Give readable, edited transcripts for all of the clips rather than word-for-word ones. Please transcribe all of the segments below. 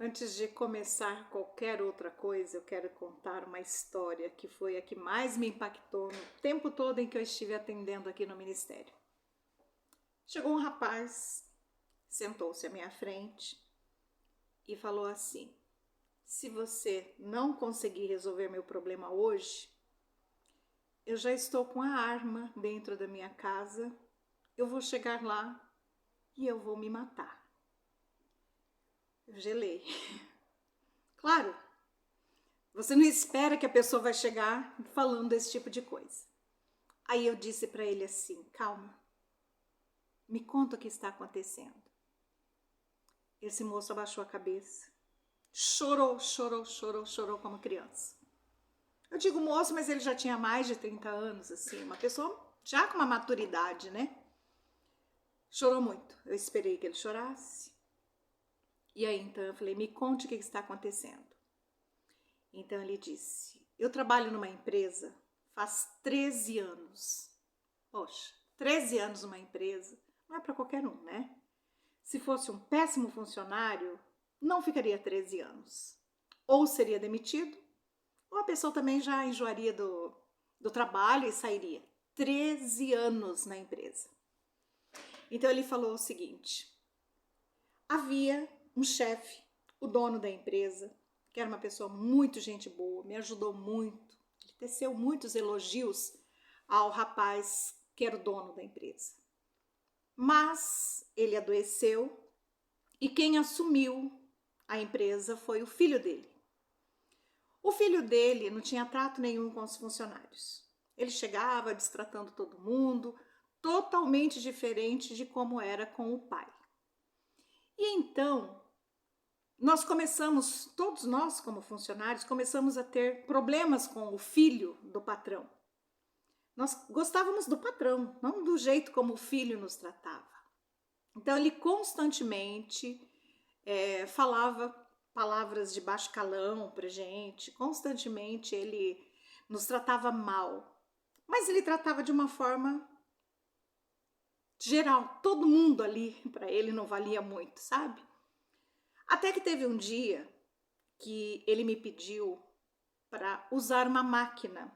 Antes de começar qualquer outra coisa, eu quero contar uma história que foi a que mais me impactou no tempo todo em que eu estive atendendo aqui no ministério. Chegou um rapaz, sentou-se à minha frente e falou assim: se você não conseguir resolver meu problema hoje, eu já estou com a arma dentro da minha casa, eu vou chegar lá e eu vou me matar. Eu gelei. Claro, você não espera que a pessoa vai chegar falando esse tipo de coisa. Aí eu disse para ele assim: calma, me conta o que está acontecendo. Esse moço abaixou a cabeça, chorou como criança. Eu digo moço, mas ele já tinha mais de 30 anos, assim, uma pessoa já com uma maturidade, né? Chorou muito. Eu esperei que ele chorasse. E aí então eu falei: me conte o que está acontecendo. Então ele disse: eu trabalho numa empresa faz 13 anos. Poxa, 13 anos numa empresa não é para qualquer um, né? Se fosse um péssimo funcionário, não ficaria 13 anos. Ou seria demitido, ou a pessoa também já enjoaria do trabalho e sairia. 13 anos na empresa. Então ele falou o seguinte: havia um chefe, o dono da empresa, que era uma pessoa muito gente boa, me ajudou muito, ele teceu muitos elogios ao rapaz que era o dono da empresa. Mas ele adoeceu e quem assumiu a empresa foi o filho dele. O filho dele não tinha trato nenhum com os funcionários. Ele chegava destratando todo mundo, totalmente diferente de como era com o pai. E então, todos nós como funcionários, começamos a ter problemas com o filho do patrão. Nós gostávamos do patrão, não do jeito como o filho nos tratava. Então ele constantemente falava palavras de baixo calão pra gente, constantemente ele nos tratava mal. Mas ele tratava de uma forma geral, todo mundo ali para ele não valia muito, sabe? Até que teve um dia que ele me pediu para usar uma máquina.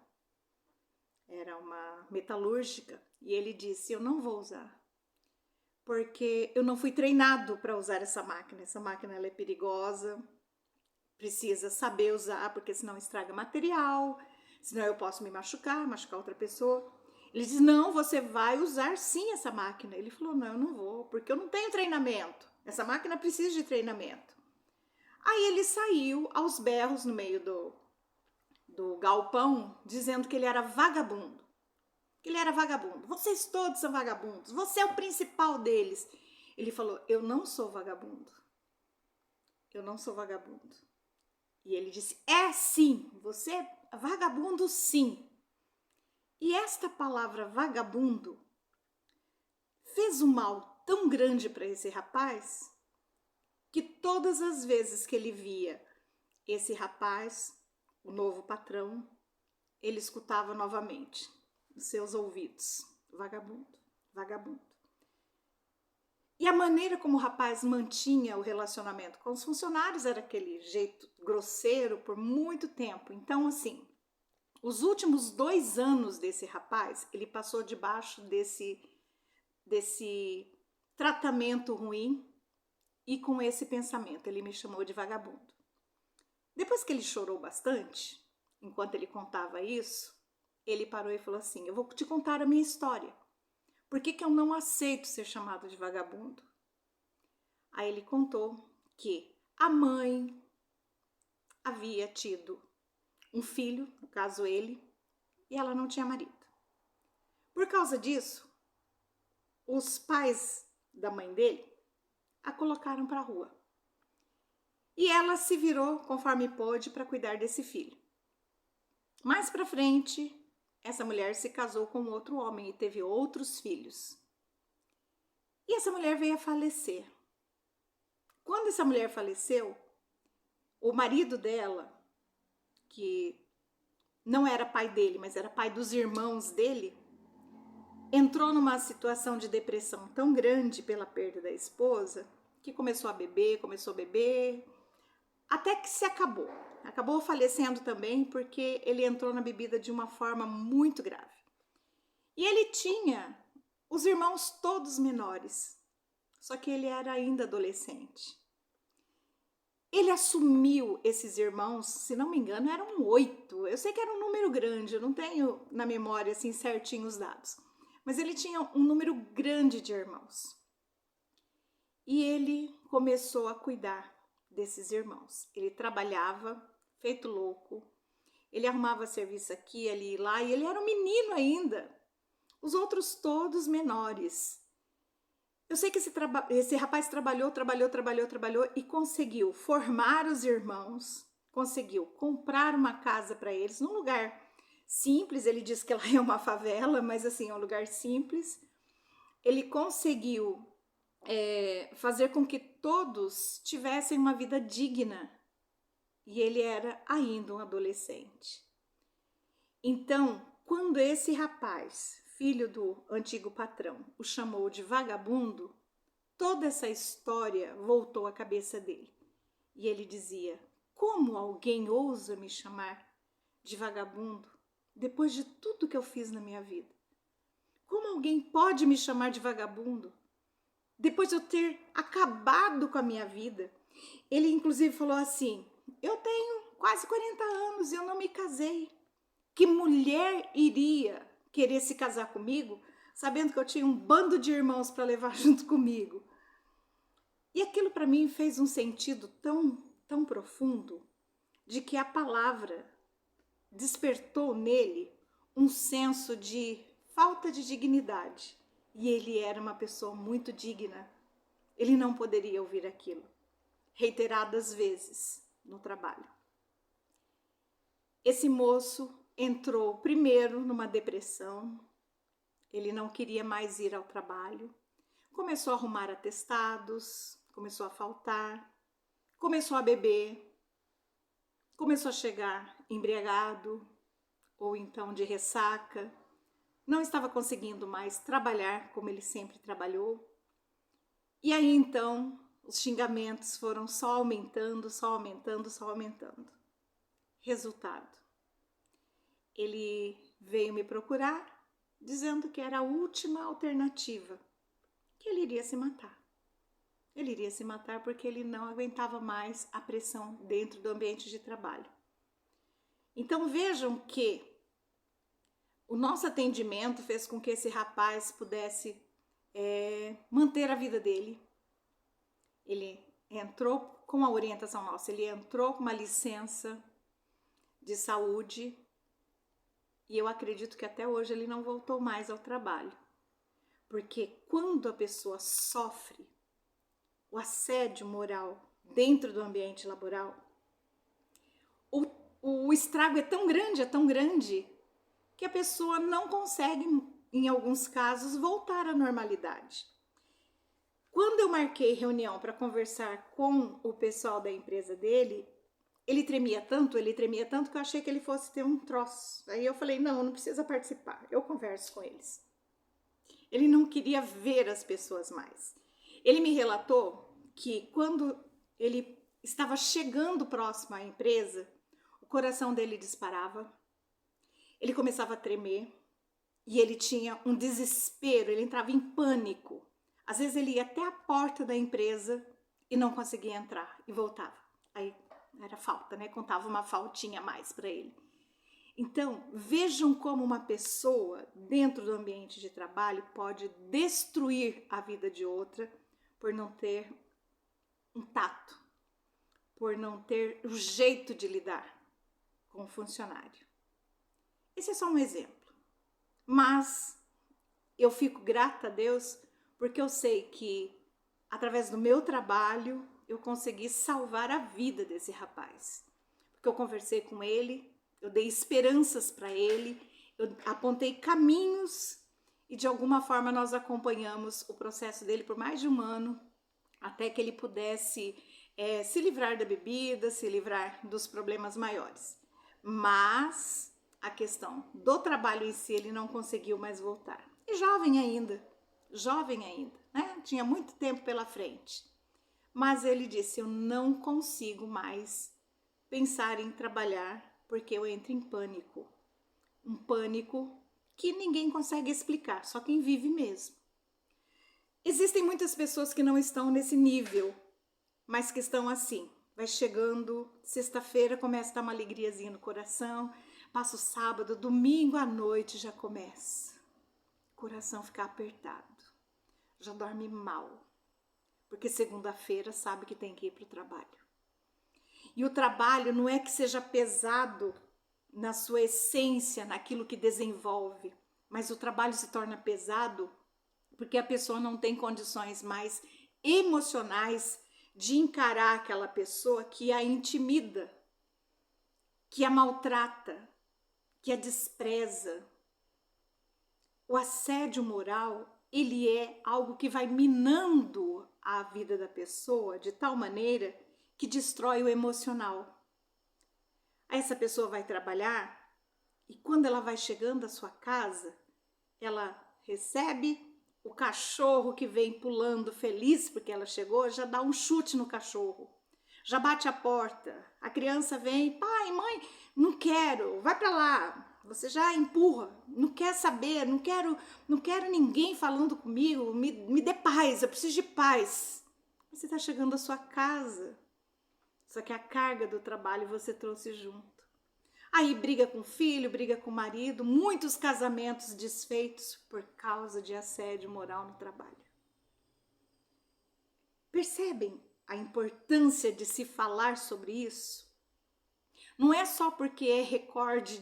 Era uma metalúrgica e ele disse: eu não vou usar, porque eu não fui treinado para usar essa máquina. Essa máquina ela é perigosa, precisa saber usar, porque senão estraga material, senão eu posso me machucar outra pessoa. Ele disse: não, você vai usar sim essa máquina. Ele falou: não, eu não vou, porque eu não tenho treinamento. Essa máquina precisa de treinamento. Aí ele saiu aos berros no meio do galpão, dizendo que ele era vagabundo. Que ele era vagabundo. Vocês todos são vagabundos. Você é o principal deles. Ele falou: eu não sou vagabundo. Eu não sou vagabundo. E ele disse: é sim, você é vagabundo sim. E esta palavra vagabundo fez um mal tão grande para esse rapaz que todas as vezes que ele via esse rapaz, o novo patrão, ele escutava novamente nos seus ouvidos: vagabundo, vagabundo. E a maneira como o rapaz mantinha o relacionamento com os funcionários era aquele jeito grosseiro por muito tempo. Então, assim, os últimos 2 anos desse rapaz, ele passou debaixo desse tratamento ruim e com esse pensamento. Ele me chamou de vagabundo. Depois que ele chorou bastante, enquanto ele contava isso, ele parou e falou assim: eu vou te contar a minha história. Por que eu não aceito ser chamado de vagabundo? Aí ele contou que a mãe havia tido um filho, no caso ele, e ela não tinha marido. Por causa disso, os pais da mãe dele a colocaram para a rua. E ela se virou conforme pôde para cuidar desse filho. Mais para frente, essa mulher se casou com outro homem e teve outros filhos. E essa mulher veio a falecer. Quando essa mulher faleceu, o marido dela, que não era pai dele, mas era pai dos irmãos dele, entrou numa situação de depressão tão grande pela perda da esposa, que começou a beber, até que se acabou. Acabou falecendo também porque ele entrou na bebida de uma forma muito grave. E ele tinha os irmãos todos menores, só que ele era ainda adolescente. Ele assumiu esses irmãos, se não me engano, eram 8. Eu sei que era um número grande, eu não tenho na memória assim certinho os dados. Mas ele tinha um número grande de irmãos. E ele começou a cuidar desses irmãos. Ele trabalhava, feito louco. Ele arrumava serviço aqui, ali e lá. E ele era um menino ainda. Os outros todos menores. Eu sei que esse rapaz trabalhou e conseguiu formar os irmãos, conseguiu comprar uma casa para eles num lugar simples. Ele disse que ela é uma favela, mas assim, é um lugar simples. Ele conseguiu fazer com que todos tivessem uma vida digna. E ele era ainda um adolescente. Então, quando esse rapaz, filho do antigo patrão, o chamou de vagabundo, toda essa história voltou à cabeça dele. E ele dizia: como alguém ousa me chamar de vagabundo depois de tudo que eu fiz na minha vida? Como alguém pode me chamar de vagabundo depois de eu ter acabado com a minha vida? Ele inclusive falou assim: eu tenho quase 40 anos e eu não me casei. Que mulher iria querer se casar comigo, sabendo que eu tinha um bando de irmãos para levar junto comigo? E aquilo para mim fez um sentido tão profundo, de que a palavra despertou nele um senso de falta de dignidade. E ele era uma pessoa muito digna. Ele não poderia ouvir aquilo, reiteradas vezes no trabalho. Esse moço entrou primeiro numa depressão, ele não queria mais ir ao trabalho, começou a arrumar atestados, começou a faltar, começou a beber, começou a chegar embriagado ou então de ressaca, não estava conseguindo mais trabalhar como ele sempre trabalhou. E aí então os xingamentos foram só aumentando. Resultado: ele veio me procurar dizendo que era a última alternativa, que ele iria se matar. Ele iria se matar porque ele não aguentava mais a pressão dentro do ambiente de trabalho. Então vejam que o nosso atendimento fez com que esse rapaz pudesse manter a vida dele. Ele entrou com a orientação nossa, ele entrou com uma licença de saúde e eu acredito que até hoje ele não voltou mais ao trabalho. Porque quando a pessoa sofre o assédio moral dentro do ambiente laboral, o estrago é tão grande, que a pessoa não consegue, em alguns casos, voltar à normalidade. Quando eu marquei reunião para conversar com o pessoal da empresa dele, ele tremia tanto que eu achei que ele fosse ter um troço. Aí eu falei: não precisa participar, eu converso com eles. Ele não queria ver as pessoas mais. Ele me relatou que quando ele estava chegando próximo à empresa, o coração dele disparava, ele começava a tremer e ele tinha um desespero, ele entrava em pânico. Às vezes ele ia até a porta da empresa e não conseguia entrar e voltava. Aí era falta, né? Contava uma faltinha a mais para ele. Então, vejam como uma pessoa dentro do ambiente de trabalho pode destruir a vida de outra por não ter um tato, por não ter o jeito de lidar com o funcionário. Esse é só um exemplo, mas eu fico grata a Deus porque eu sei que através do meu trabalho eu consegui salvar a vida desse rapaz, porque eu conversei com ele, eu dei esperanças para ele, eu apontei caminhos e de alguma forma nós acompanhamos o processo dele por mais de 1 ano, até que ele pudesse se livrar da bebida, se livrar dos problemas maiores. Mas a questão do trabalho em si, ele não conseguiu mais voltar. E jovem ainda, né? Tinha muito tempo pela frente. Mas ele disse: eu não consigo mais pensar em trabalhar porque eu entro em pânico. Um pânico que ninguém consegue explicar, só quem vive mesmo. Existem muitas pessoas que não estão nesse nível, mas que estão assim. Vai chegando, sexta-feira começa a dar uma alegriazinha no coração, passa o sábado, domingo à noite já começa. O coração fica apertado, já dorme mal, porque segunda-feira sabe que tem que ir para o trabalho. E o trabalho não é que seja pesado na sua essência, naquilo que desenvolve, mas o trabalho se torna pesado porque a pessoa não tem condições mais emocionais de encarar aquela pessoa que a intimida, que a maltrata, que a despreza. O assédio moral, ele é algo que vai minando a vida da pessoa de tal maneira que destrói o emocional. Aí essa pessoa vai trabalhar e quando ela vai chegando à sua casa, ela recebe o cachorro que vem pulando feliz porque ela chegou, já dá um chute no cachorro, já bate a porta, a criança vem, pai, mãe, não quero, vai para lá, você já empurra, não quer saber, não quero ninguém falando comigo, me dê paz, eu preciso de paz. Você está chegando à sua casa, só que a carga do trabalho você trouxe junto. Aí briga com o filho, briga com o marido, muitos casamentos desfeitos por causa de assédio moral no trabalho. Percebem a importância de se falar sobre isso? Não é só porque é recorde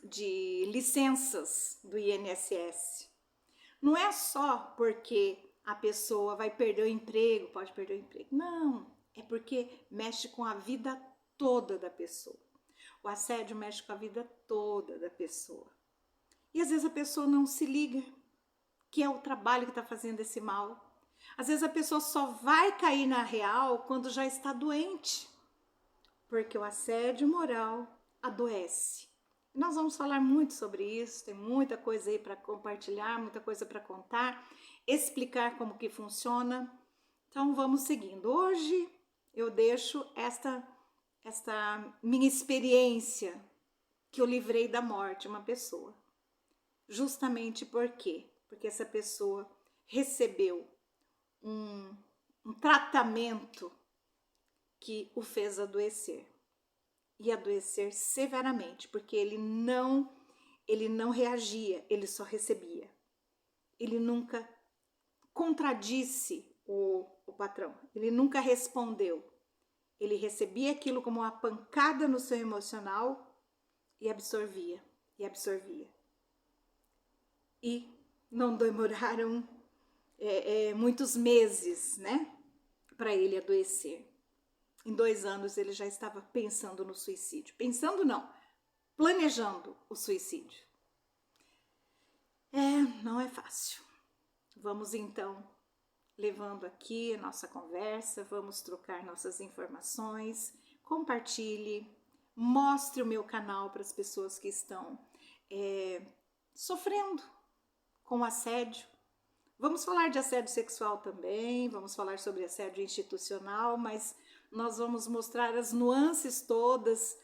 de licenças do INSS. Não é só porque a pessoa vai perder o emprego, pode perder o emprego. Não, é porque mexe com a vida toda da pessoa. O assédio mexe com a vida toda da pessoa. E às vezes a pessoa não se liga que é o trabalho que está fazendo esse mal. Às vezes a pessoa só vai cair na real quando já está doente. Porque o assédio moral adoece. Nós vamos falar muito sobre isso, tem muita coisa aí para compartilhar, muita coisa para contar, explicar como que funciona. Então vamos seguindo. Hoje eu deixo esta minha experiência que eu livrei da morte uma pessoa. Justamente por quê? Porque essa pessoa recebeu um tratamento que o fez adoecer. E adoecer severamente, porque ele não reagia, ele só recebia. Ele nunca contradisse o patrão, ele nunca respondeu. Ele recebia aquilo como uma pancada no seu emocional e absorvia, e absorvia. E não demoraram muitos meses, né, para ele adoecer. Em 2 anos ele já estava pensando no suicídio. Pensando não, planejando o suicídio. Não é fácil. Vamos então levando aqui a nossa conversa, vamos trocar nossas informações, compartilhe, mostre o meu canal para as pessoas que estão sofrendo com assédio. Vamos falar de assédio sexual também, vamos falar sobre assédio institucional, mas nós vamos mostrar as nuances todas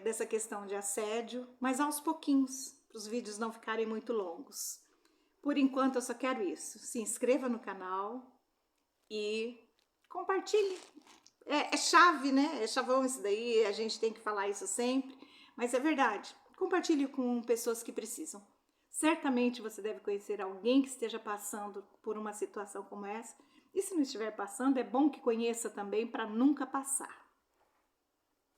dessa questão de assédio, mas aos pouquinhos, para os vídeos não ficarem muito longos. Por enquanto eu só quero isso, se inscreva no canal e compartilhe. É chave, né? É chavão isso daí, a gente tem que falar isso sempre, mas é verdade. Compartilhe com pessoas que precisam. Certamente você deve conhecer alguém que esteja passando por uma situação como essa. E se não estiver passando, é bom que conheça também para nunca passar.